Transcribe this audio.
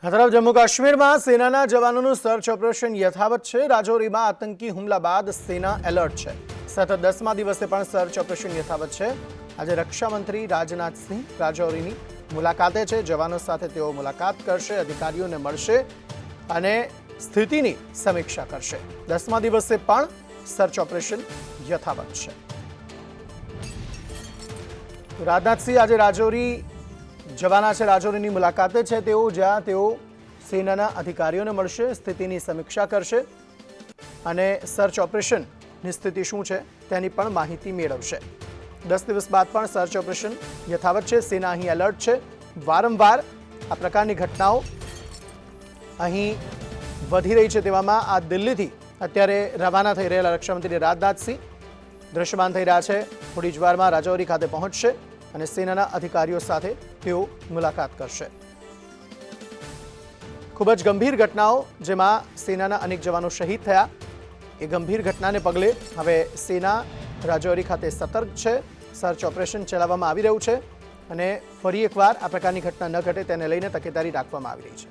આ તરફ જમ્મુ કાશ્મીરમાં સેનાના જવાનોનું સર્ચ ઓપરેશન યથાવત છે। રાજૌરીમાં આતંકી હુમલા બાદ સેના એલર્ટ છે। સતત 10મા દિવસે પણ સર્ચ ઓપરેશન યથાવત છે। આજે રક્ષામંત્રી રાજનાથસિંહ રાજૌરીની મુલાકાતે છે। જવાનો સાથે તેઓ મુલાકાત કરશે, અધિકારીઓને મળશે અને સ્થિતિની સમીક્ષા કરશે। 10મા દિવસે પણ સર્ચ ઓપરેશન યથાવત છે। રાજનાથસિંહ આજે રાજૌરી જવાના છે, રાજૌરીની મુલાકાતે છે તેઓ, જ્યાં તેઓ સેનાના અધિકારીઓને મળશે, સ્થિતિની સમીક્ષા કરશે અને સર્ચ ઓપરેશનની સ્થિતિ શું છે તેની પણ માહિતી મેળવશે। 10 દિવસ બાદ પણ સર્ચ ઓપરેશન યથાવત છે। સેના અહીં એલર્ટ છે। વારંવાર આ પ્રકારની ઘટનાઓ અહીં વધી રહી છે। તેવામાં આ દિલ્હીથી અત્યારે રવાના થઈ રહેલા રક્ષામંત્રી રાજનાથસિંહ દ્રશ્યમાન થઈ રહ્યા છે। થોડી જ વારમાં રાજૌરી ખાતે પહોંચશે અને સેનાના અધિકારીઓ સાથે તેઓ મુલાકાત કરશે। ખૂબ જ ગંભીર ઘટનાઓ જેમાં સેનાના અનેક જવાનો શહીદ થયા, એ ગંભીર ઘટનાને પગલે હવે સેના રાજૌરી ખાતે સતર્ક છે। સર્ચ ઓપરેશન ચલાવવામાં આવી રહ્યું છે અને ફરી એકવાર આ પ્રકારની ઘટના ન ઘટે તેને લઈને તકેદારી રાખવામાં આવી રહી છે।